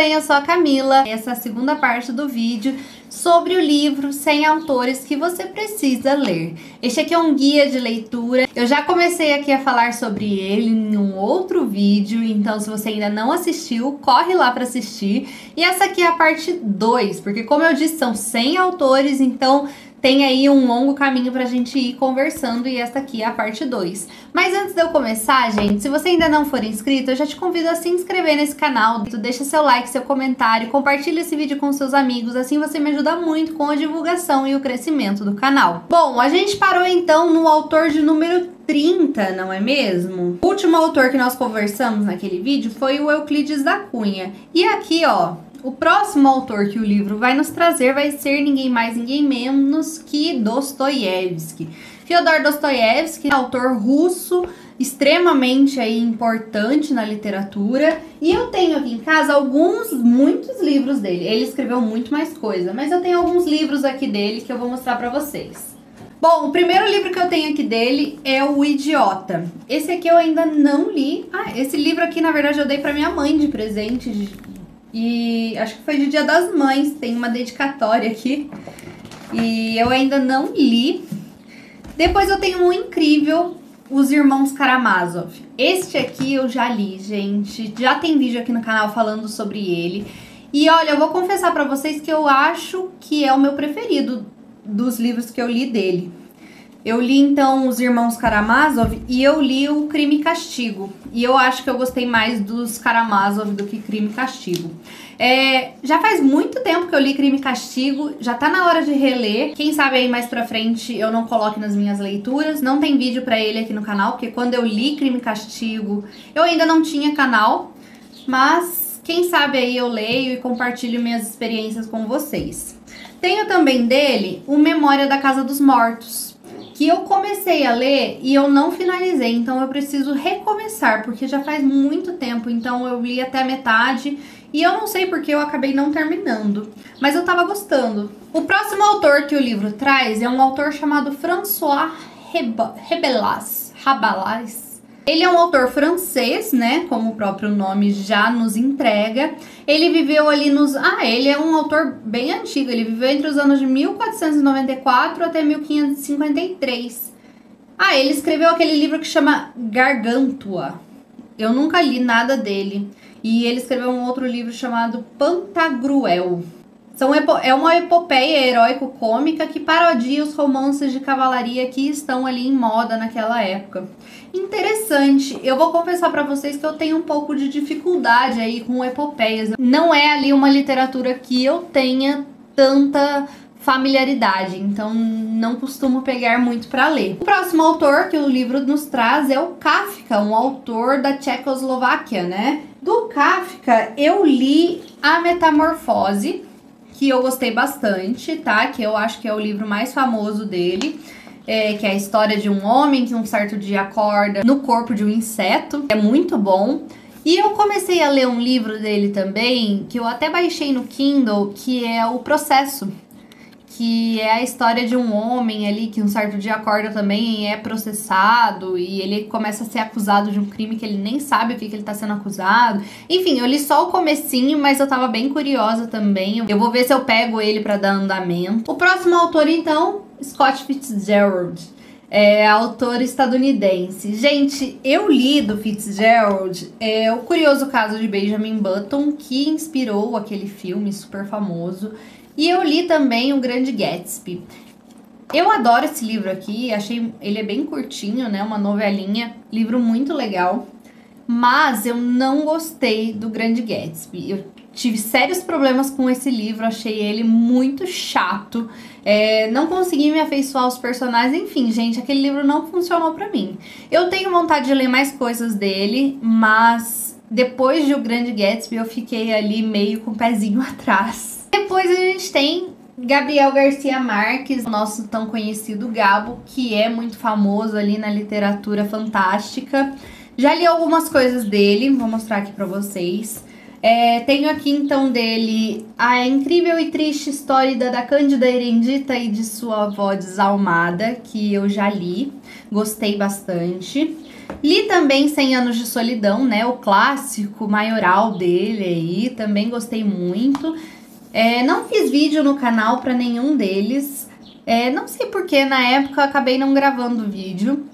bem? Eu sou a Camila. Essa é a segunda parte do vídeo sobre o livro 100 autores que você precisa ler. Este aqui é um guia de leitura. Eu já comecei aqui a falar sobre ele em um outro vídeo, então se você ainda não assistiu, corre lá para assistir. E essa aqui é a parte 2, porque como eu disse, são 100 autores, então tem aí um longo caminho pra gente ir conversando e esta aqui é a parte 2. Mas antes de eu começar, gente, se você ainda não for inscrito, eu já te convido a se inscrever nesse canal. Deixa seu like, seu comentário, compartilha esse vídeo com seus amigos, assim você me ajuda muito com a divulgação e o crescimento do canal. Bom, a gente parou então no autor de número 30, não é mesmo? O último autor que nós conversamos naquele vídeo foi o Euclides da Cunha. E aqui, ó, o próximo autor que o livro vai nos trazer vai ser ninguém mais, ninguém menos que Dostoiévski. Fyodor Dostoiévski, autor russo, extremamente aí importante na literatura. E eu tenho aqui em casa muitos livros dele. Ele escreveu muito mais coisa, mas eu tenho alguns livros aqui dele que eu vou mostrar pra vocês. Bom, o primeiro livro que eu tenho aqui dele é O Idiota. Esse aqui eu ainda não li. Esse livro aqui, na verdade, eu dei pra minha mãe de presente. E acho que foi de Dia das Mães, tem uma dedicatória aqui. E eu ainda não li. Depois eu tenho um incrível, Os Irmãos Karamazov. Este aqui eu já li, gente. Já tem vídeo aqui no canal falando sobre ele. E olha, eu vou confessar pra vocês que eu acho que é o meu preferido dos livros que eu li dele. Eu li então Os Irmãos Karamazov e eu li o Crime e Castigo. E eu acho que eu gostei mais dos Karamazov do que Crime e Castigo. Já faz muito tempo que eu li Crime e Castigo, já tá na hora de reler. Quem sabe aí mais pra frente eu não coloque nas minhas leituras. Não tem vídeo pra ele aqui no canal, porque quando eu li Crime e Castigo eu ainda não tinha canal. Mas quem sabe aí eu leio e compartilho minhas experiências com vocês. Tenho também dele o Memória da Casa dos Mortos, que eu comecei a ler e eu não finalizei, então eu preciso recomeçar, porque já faz muito tempo, então eu li até a metade e eu não sei porque eu acabei não terminando, mas eu tava gostando. O próximo autor que o livro traz é um autor chamado François Rabelais. Ele é um autor francês, né, como o próprio nome já nos entrega. Ele viveu ali ele é um autor bem antigo, ele viveu entre os anos de 1494 até 1553. Ele escreveu aquele livro que chama Gargantua. Eu nunca li nada dele. E ele escreveu um outro livro chamado Pantagruel. É uma epopeia heróico-cômica que parodia os romances de cavalaria que estão ali em moda naquela época. Interessante. Eu vou confessar pra vocês que eu tenho um pouco de dificuldade aí com epopeias. Não é ali uma literatura que eu tenha tanta familiaridade, então não costumo pegar muito pra ler. O próximo autor que o livro nos traz é o Kafka, um autor da Tchecoslováquia, né? Do Kafka eu li A Metamorfose, que eu gostei bastante, tá? Que eu acho que é o livro mais famoso dele. Que é a história de um homem que um certo dia acorda no corpo de um inseto. É muito bom. E eu comecei a ler um livro dele também, que eu até baixei no Kindle, que é O Processo. Que é a história de um homem ali que um certo dia acorda também e é processado. E ele começa a ser acusado de um crime que ele nem sabe o que ele tá sendo acusado. Enfim, eu li só o comecinho, mas eu tava bem curiosa também. Eu vou ver se eu pego ele pra dar andamento. O próximo autor, então, Scott Fitzgerald. Autor estadunidense. Gente, eu li do Fitzgerald O Curioso Caso de Benjamin Button, que inspirou aquele filme super famoso. E eu li também O Grande Gatsby. Eu adoro esse livro aqui, achei ele é bem curtinho, né? Uma novelinha, livro muito legal. Mas eu não gostei do Grande Gatsby. Eu tive sérios problemas com esse livro, achei ele muito chato. Não consegui me afeiçoar aos personagens, enfim, gente, aquele livro não funcionou pra mim. Eu tenho vontade de ler mais coisas dele, mas depois de O Grande Gatsby eu fiquei ali meio com o pezinho atrás. Depois a gente tem Gabriel Garcia Marques, o nosso tão conhecido Gabo, que é muito famoso ali na literatura fantástica. Já li algumas coisas dele, vou mostrar aqui pra vocês. Tenho aqui então dele A Incrível e Triste História da Cândida Erendita e de Sua Avó Desalmada, que eu já li, gostei bastante. Li também 100 Anos de Solidão, né? O clássico maioral dele aí, também gostei muito. Não fiz vídeo no canal para nenhum deles. Não sei porque na época eu acabei não gravando vídeo.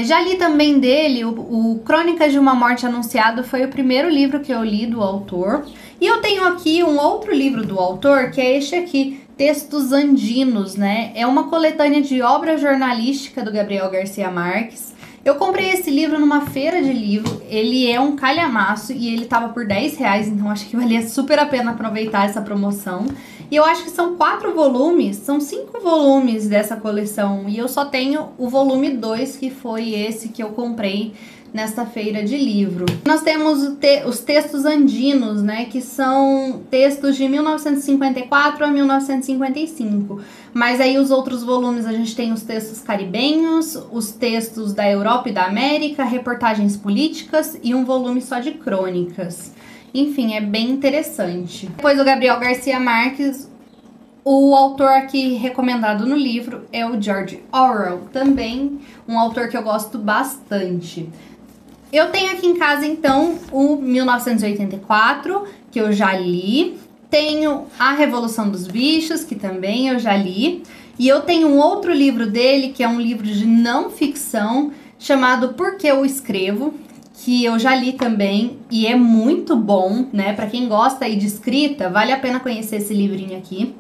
Já li também dele o Crônicas de uma Morte Anunciada, foi o primeiro livro que eu li do autor. E eu tenho aqui um outro livro do autor, que é este aqui, Textos Andinos, né? É uma coletânea de obra jornalística do Gabriel Garcia Marques. Eu comprei esse livro numa feira de livro, ele é um calhamaço e ele tava por R$10, então acho que valia super a pena aproveitar essa promoção. E eu acho que são 4 volumes, são 5 volumes dessa coleção e eu só tenho o volume 2, que foi esse que eu comprei nesta feira de livro. Nós temos os textos andinos, né, que são textos de 1954 a 1955. Mas aí os outros volumes a gente tem os textos caribenhos, os textos da Europa e da América, reportagens políticas e um volume só de crônicas. Enfim, é bem interessante. Depois do Gabriel Garcia Marques, o autor aqui recomendado no livro é o George Orwell, também um autor que eu gosto bastante. Eu tenho aqui em casa, então, o 1984, que eu já li. Tenho A Revolução dos Bichos, que também eu já li. E eu tenho um outro livro dele, que é um livro de não ficção, chamado Por que Eu Escrevo, que eu já li também e é muito bom, né? Pra quem gosta aí de escrita, vale a pena conhecer esse livrinho aqui.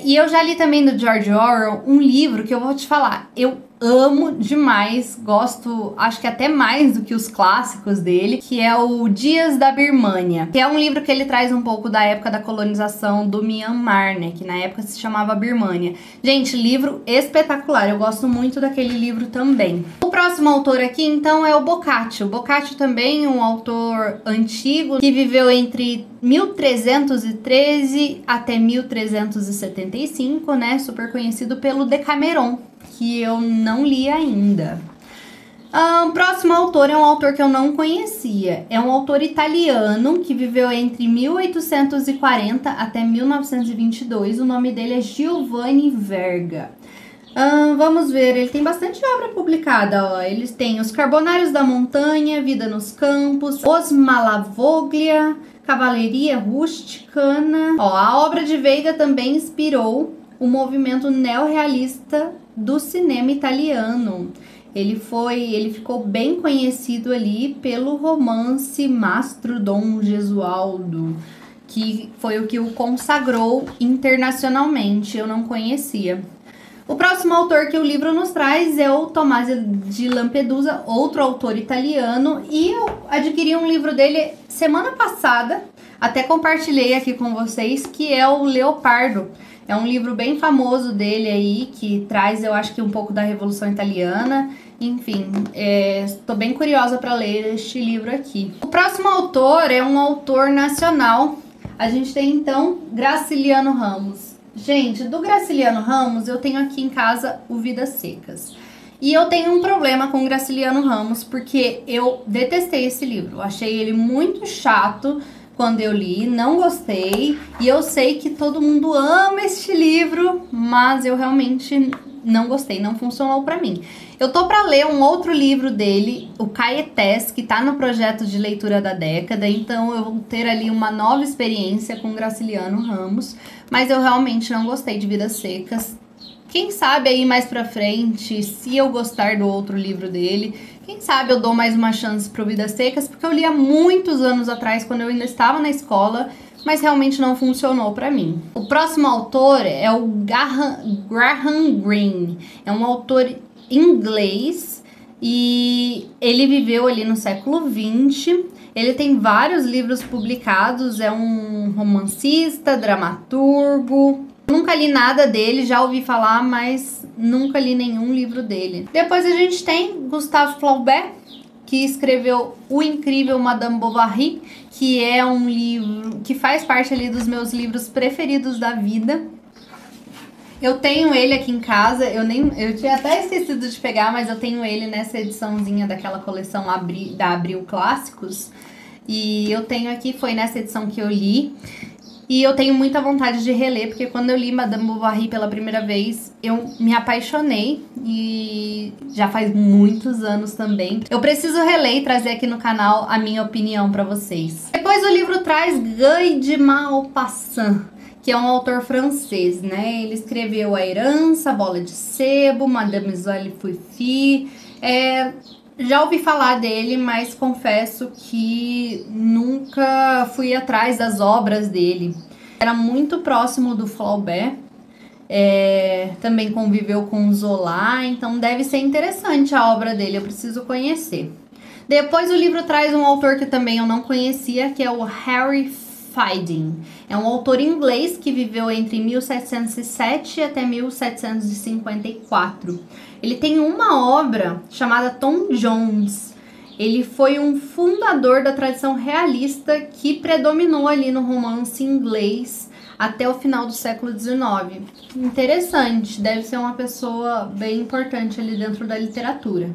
E eu já li também do George Orwell um livro que eu vou te falar, eu amo demais, gosto, acho que até mais do que os clássicos dele, que é o Dias da Birmânia, que é um livro que ele traz um pouco da época da colonização do Myanmar, né, que na época se chamava Birmânia. Gente, livro espetacular, eu gosto muito daquele livro também. O próximo autor aqui, então, é o Boccaccio. O Boccaccio também um autor antigo, que viveu entre 1313 até 1375, né, super conhecido pelo Decameron, que eu não li ainda. O próximo autor é um autor que eu não conhecia. É um autor italiano que viveu entre 1840 até 1922. O nome dele é Giovanni Verga. Vamos ver, ele tem bastante obra publicada. Ó. Eles têm Os Carbonários da Montanha, Vida nos Campos, Os Malavoglia, Cavalaria Rusticana. Ó, a obra de Verga também inspirou o movimento neorrealista do cinema italiano. Ele ficou bem conhecido ali pelo romance Mastro Dom Gesualdo, que foi o que o consagrou internacionalmente, eu não conhecia. O próximo autor que o livro nos traz é o Tommaso de Lampedusa, outro autor italiano, e eu adquiri um livro dele semana passada, até compartilhei aqui com vocês, que é o Leopardo. É um livro bem famoso dele aí, que traz, eu acho que um pouco da Revolução Italiana. Enfim, estou bem curiosa para ler este livro aqui. O próximo autor é um autor nacional. A gente tem, então, Graciliano Ramos. Gente, do Graciliano Ramos, eu tenho aqui em casa o Vidas Secas. E eu tenho um problema com Graciliano Ramos, porque eu detestei esse livro. Eu achei ele muito chato. Quando eu li, não gostei, e eu sei que todo mundo ama este livro, mas eu realmente não gostei, não funcionou pra mim. Eu tô pra ler um outro livro dele, o Caetés, que tá no projeto de leitura da década, então eu vou ter ali uma nova experiência com Graciliano Ramos, mas eu realmente não gostei de Vidas Secas. Quem sabe aí mais pra frente, se eu gostar do outro livro dele, quem sabe eu dou mais uma chance pro Vidas Secas, porque eu li há muitos anos atrás, quando eu ainda estava na escola, mas realmente não funcionou pra mim. O próximo autor é o Graham Greene. É um autor inglês e ele viveu ali no século XX. Ele tem vários livros publicados, é um romancista, dramaturgo. Nunca li nada dele, já ouvi falar, mas nunca li nenhum livro dele. Depois a gente tem Gustave Flaubert, que escreveu O Incrível Madame Bovary, que é um livro que faz parte ali dos meus livros preferidos da vida. Eu tenho ele aqui em casa, eu tinha até esquecido de pegar, mas eu tenho ele nessa ediçãozinha daquela coleção da Abril Clássicos. E eu tenho aqui, foi nessa edição que eu li. E eu tenho muita vontade de reler, porque quando eu li Madame Bovary pela primeira vez, eu me apaixonei e já faz muitos anos também. Eu preciso reler e trazer aqui no canal a minha opinião pra vocês. Depois o livro traz Guy de Maupassant, que é um autor francês, né? Ele escreveu A Herança, Bola de Sebo, Mademoiselle Foufi. Já ouvi falar dele, mas confesso que nunca fui atrás das obras dele. Era muito próximo do Flaubert, também conviveu com Zola, então deve ser interessante a obra dele, eu preciso conhecer. Depois o livro traz um autor que também eu não conhecia, que é o Harry Fielding. É um autor inglês que viveu entre 1707 até 1754. Ele tem uma obra chamada Tom Jones. Ele foi um fundador da tradição realista que predominou ali no romance inglês até o final do século XIX. Interessante, deve ser uma pessoa bem importante ali dentro da literatura.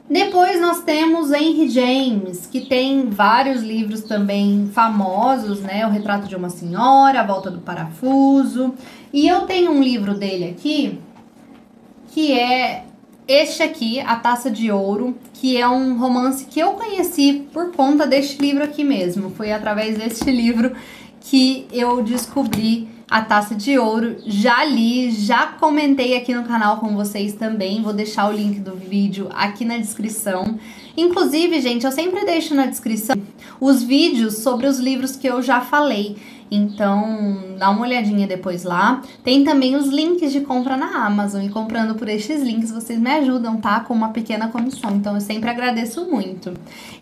Depois nós temos Henry James, que tem vários livros também famosos, né? O Retrato de uma Senhora, A Volta do Parafuso. E eu tenho um livro dele aqui, que é este aqui, A Taça de Ouro, que é um romance que eu conheci por conta deste livro aqui mesmo. Foi através deste livro que eu descobri A Taça de Ouro. Já li, já comentei aqui no canal com vocês também. Vou deixar o link do vídeo aqui na descrição. Inclusive, gente, eu sempre deixo na descrição os vídeos sobre os livros que eu já falei. Então, dá uma olhadinha depois lá. Tem também os links de compra na Amazon. E comprando por estes links, vocês me ajudam, tá? Com uma pequena comissão. Então, eu sempre agradeço muito.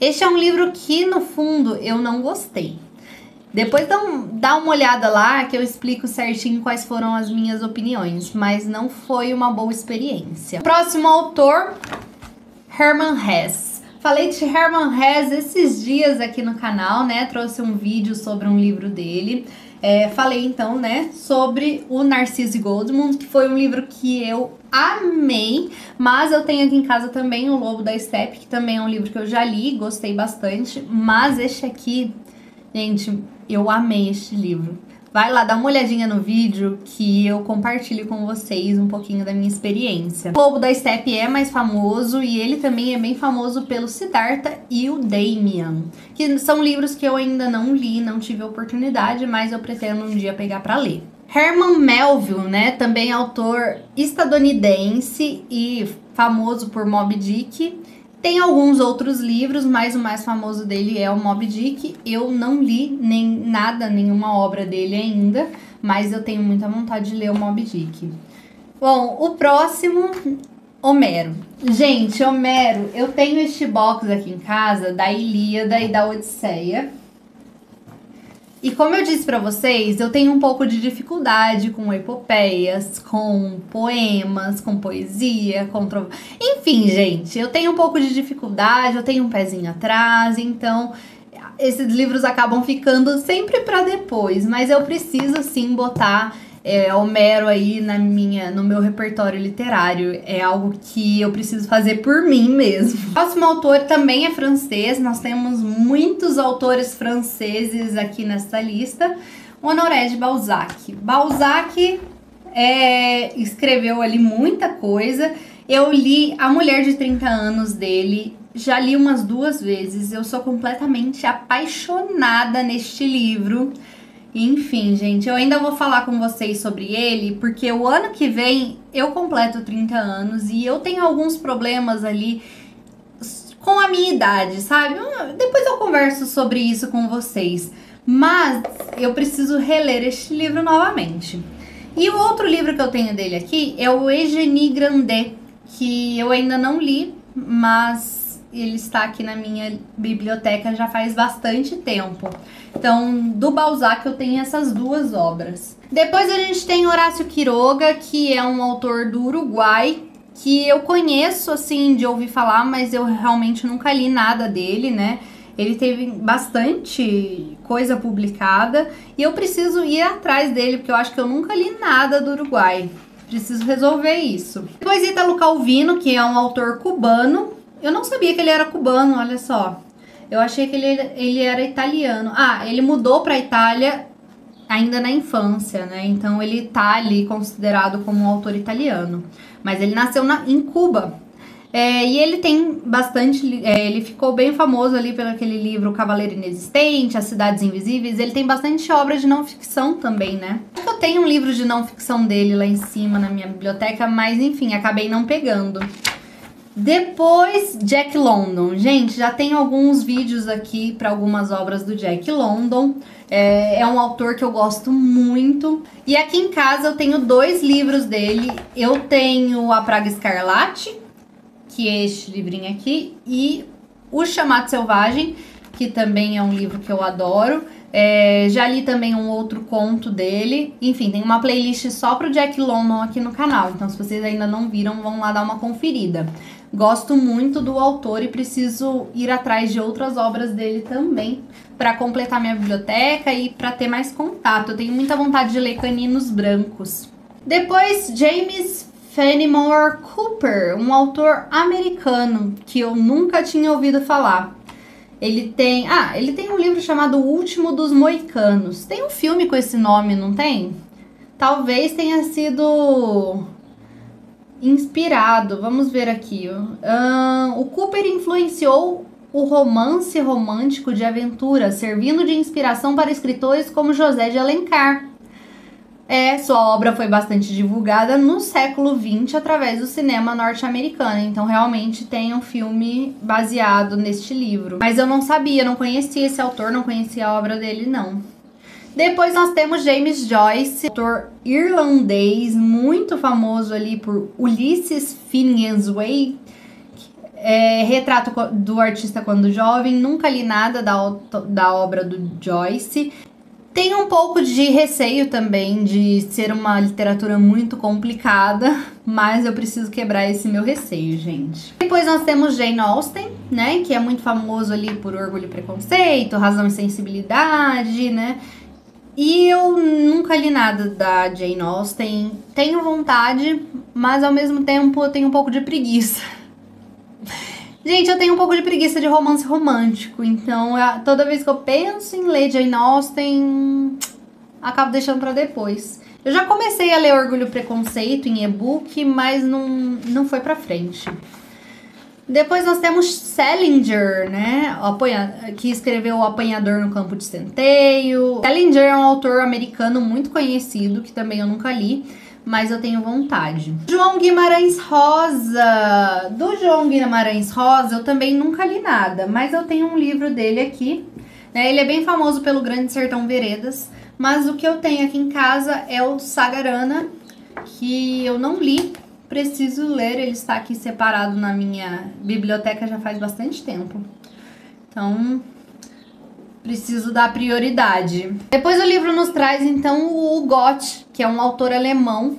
Este é um livro que, no fundo, eu não gostei. Depois dá uma olhada lá que eu explico certinho quais foram as minhas opiniões, mas não foi uma boa experiência. Próximo autor, Hermann Hesse. Falei de Hermann Hesse esses dias aqui no canal, né? Trouxe um vídeo sobre um livro dele. Falei então, né, sobre o Narciso e Goldmund, que foi um livro que eu amei, mas eu tenho aqui em casa também o Lobo da Steppe, que também é um livro que eu já li, gostei bastante, mas este aqui, gente, eu amei este livro. Vai lá, dá uma olhadinha no vídeo que eu compartilho com vocês um pouquinho da minha experiência. O Lobo da Steppe é mais famoso e ele também é bem famoso pelo Siddhartha e o Damian, que são livros que eu ainda não li, não tive oportunidade, mas eu pretendo um dia pegar pra ler. Herman Melville, né, também autor estadunidense e famoso por Moby Dick. Tem alguns outros livros, mas o mais famoso dele é o Moby Dick. Eu não li nenhuma obra dele ainda, mas eu tenho muita vontade de ler o Moby Dick. Bom, o próximo, Homero. Gente, Homero, eu tenho este box aqui em casa da Ilíada e da Odisseia. E como eu disse pra vocês, eu tenho um pouco de dificuldade com epopeias, com poemas, com poesia, Enfim, gente, eu tenho um pouco de dificuldade, eu tenho um pezinho atrás, então esses livros acabam ficando sempre pra depois, mas eu preciso sim botar Homero aí no meu repertório literário. É algo que eu preciso fazer por mim mesmo. O próximo autor também é francês. Nós temos muitos autores franceses aqui nessa lista. Honoré de Balzac. Balzac escreveu ali muita coisa. Eu li A Mulher de 30 Anos dele. Já li umas 2 vezes. Eu sou completamente apaixonada neste livro. Enfim, gente, eu ainda vou falar com vocês sobre ele, porque o ano que vem eu completo 30 anos e eu tenho alguns problemas ali com a minha idade, sabe? Depois eu converso sobre isso com vocês, mas eu preciso reler este livro novamente. E o outro livro que eu tenho dele aqui é o Eugénie Grandet, que eu ainda não li, mas ele está aqui na minha biblioteca já faz bastante tempo. Então, do Balzac eu tenho essas 2 obras. Depois a gente tem Horácio Quiroga, que é um autor do Uruguai, que eu conheço, assim, de ouvir falar, mas eu realmente nunca li nada dele, né? Ele teve bastante coisa publicada e eu preciso ir atrás dele, porque eu acho que eu nunca li nada do Uruguai. Preciso resolver isso. Depois Ítalo Calvino, que é um autor cubano. Eu não sabia que ele era cubano, olha só. Eu achei que ele era italiano. Ah, ele mudou para a Itália ainda na infância, né? Então ele tá ali considerado como um autor italiano. Mas ele nasceu em Cuba. E ele tem bastante... ele ficou bem famoso ali pelo aquele livro O Cavaleiro Inexistente, As Cidades Invisíveis. Ele tem bastante obra de não ficção também, né? Eu tenho um livro de não ficção dele lá em cima na minha biblioteca, mas enfim, acabei não pegando. Depois, Jack London. Gente, já tem alguns vídeos aqui para algumas obras do Jack London. É um autor que eu gosto muito. E aqui em casa eu tenho 2 livros dele. Eu tenho A Praga Escarlate, que é este livrinho aqui, e O Chamado Selvagem, que também é um livro que eu adoro. Já li também um outro conto dele. Enfim, tem uma playlist só pro Jack London aqui no canal. Então, se vocês ainda não viram, vão lá dar uma conferida. Gosto muito do autor e preciso ir atrás de outras obras dele também para completar minha biblioteca e para ter mais contato. Eu tenho muita vontade de ler Caninos Brancos. Depois, James Fenimore Cooper, um autor americano que eu nunca tinha ouvido falar. Ele tem um livro chamado O Último dos Moicanos. Tem um filme com esse nome, não tem? Talvez tenha sido inspirado. Vamos ver aqui. O Cooper influenciou o romance romântico de aventura, servindo de inspiração para escritores como José de Alencar. Sua obra foi bastante divulgada no século XX através do cinema norte-americano. Então, realmente tem um filme baseado neste livro. Mas eu não sabia, não conhecia esse autor, não conhecia a obra dele, não. Depois nós temos James Joyce, autor irlandês, muito famoso ali por Ulysses Finnegan's Wake. Retrato do artista quando jovem. Nunca li nada da obra do Joyce. Tenho um pouco de receio também de ser uma literatura muito complicada, mas eu preciso quebrar esse meu receio, gente. Depois nós temos Jane Austen, né, que é muito famoso ali por Orgulho e Preconceito, Razão e Sensibilidade, né? E eu nunca li nada da Jane Austen. Tenho vontade, mas ao mesmo tempo eu tenho um pouco de preguiça. Gente, eu tenho um pouco de preguiça de romance romântico, então toda vez que eu penso em ler Jane Austen, acabo deixando pra depois. Eu já comecei a ler Orgulho e Preconceito em e-book, mas não foi pra frente. Depois nós temos Salinger, né, que escreveu O Apanhador no Campo de Centeio. Salinger é um autor americano muito conhecido, que também eu nunca li, mas eu tenho vontade. João Guimarães Rosa. Do João Guimarães Rosa eu também nunca li nada, mas eu tenho um livro dele aqui, né? Ele é bem famoso pelo Grande Sertão Veredas, mas o que eu tenho aqui em casa é o Sagarana, que eu não li, preciso ler. Ele está aqui separado na minha biblioteca já faz bastante tempo, então preciso dar prioridade. Depois o livro nos traz, então, o Hugo Gott, que é um autor alemão.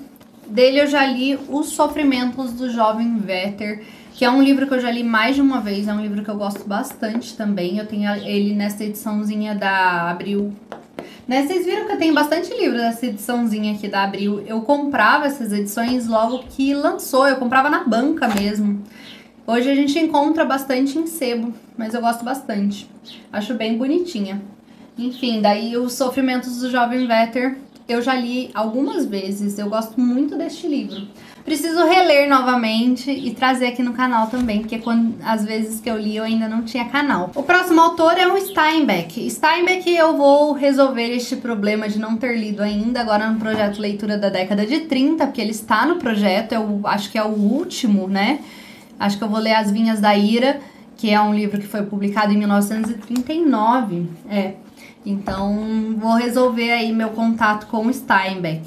Dele eu já li Os Sofrimentos do Jovem Werther, que é um livro que eu já li mais de uma vez. É um livro que eu gosto bastante também. Eu tenho ele nessa ediçãozinha da Abril. Né, vocês viram que eu tenho bastante livro dessa ediçãozinha aqui da Abril. Eu comprava essas edições logo que lançou. Eu comprava na banca mesmo. Hoje a gente encontra bastante em sebo, mas eu gosto bastante. Acho bem bonitinha. Enfim, daí Os Sofrimentos do Jovem Werther eu já li algumas vezes. Eu gosto muito deste livro. Preciso reler novamente e trazer aqui no canal também, porque às vezes que eu li eu ainda não tinha canal. O próximo autor é o Steinbeck. Steinbeck, eu vou resolver este problema de não ter lido ainda agora no projeto Leitura da Década de 30, porque ele está no projeto, eu acho que é o último, né? Acho que eu vou ler As Vinhas da Ira, que é um livro que foi publicado em 1939. Então vou resolver aí meu contato com o Steinbeck.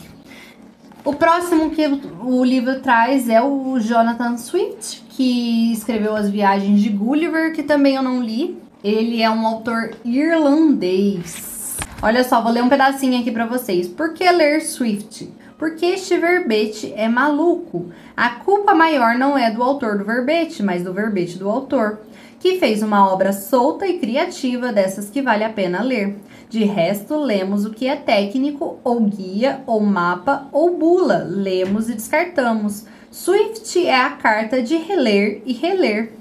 O próximo que o livro traz é o Jonathan Swift, que escreveu As Viagens de Gulliver, que também eu não li. Ele é um autor irlandês. Olha só, vou ler um pedacinho aqui pra vocês. Por que ler Swift? Porque este verbete é maluco. A culpa maior não é do autor do verbete, mas do verbete do autor, que fez uma obra solta e criativa, dessas que vale a pena ler. De resto, lemos o que é técnico, ou guia, ou mapa, ou bula. Lemos e descartamos. Swift é a carta de reler e reler.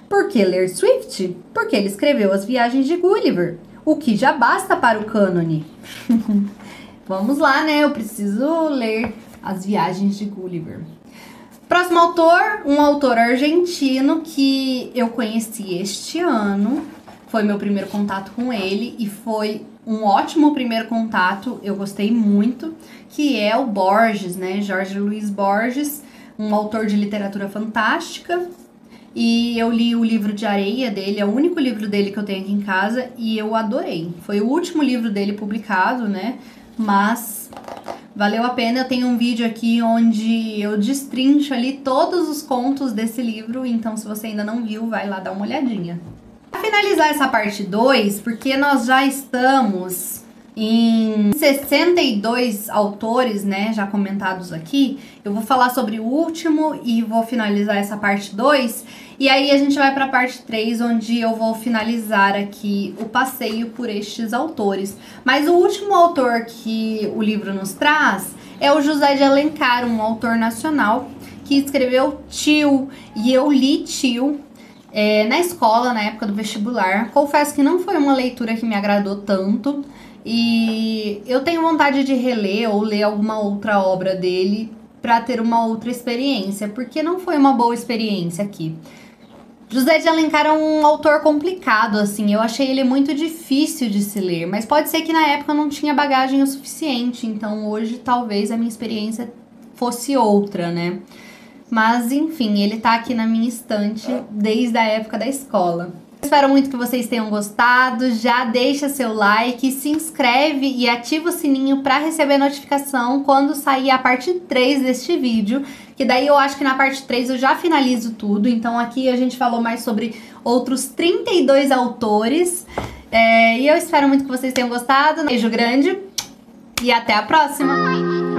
Por que ler Swift? Porque ele escreveu As Viagens de Gulliver, o que já basta para o cânone. vamos lá, né? Eu preciso ler As Viagens de Gulliver. Próximo autor, um autor argentino que eu conheci este ano. Foi meu primeiro contato com ele e foi um ótimo primeiro contato, eu gostei muito, que é o Borges, né? Jorge Luis Borges, um autor de literatura fantástica. E eu li o livro de Areia dele, é o único livro dele que eu tenho aqui em casa e eu adorei. Foi o último livro dele publicado, né? Mas valeu a pena. Eu tenho um vídeo aqui onde eu destrincho ali todos os contos desse livro, então se você ainda não viu, vai lá dar uma olhadinha. Para finalizar essa parte 2, porque nós já estamos em 62 autores, né, já comentados aqui, eu vou falar sobre o último e vou finalizar essa parte 2, e aí a gente vai para a parte 3, onde eu vou finalizar aqui o passeio por estes autores. Mas o último autor que o livro nos traz é o José de Alencar, um autor nacional que escreveu Tio, e eu li Tio na escola, na época do vestibular. Confesso que não foi uma leitura que me agradou tanto e eu tenho vontade de reler ou ler alguma outra obra dele para ter uma outra experiência, porque não foi uma boa experiência aqui. José de Alencar é um autor complicado, assim, eu achei ele muito difícil de se ler, mas pode ser que na época eu não tinha bagagem o suficiente, então hoje talvez a minha experiência fosse outra, né? Mas, enfim, ele tá aqui na minha estante desde a época da escola. Espero muito que vocês tenham gostado. Já deixa seu like, se inscreve e ativa o sininho para receber notificação quando sair a parte 3 deste vídeo. Que daí eu acho que na parte 3 eu já finalizo tudo. Então aqui a gente falou mais sobre outros 32 autores. E eu espero muito que vocês tenham gostado. Um beijo grande e até a próxima!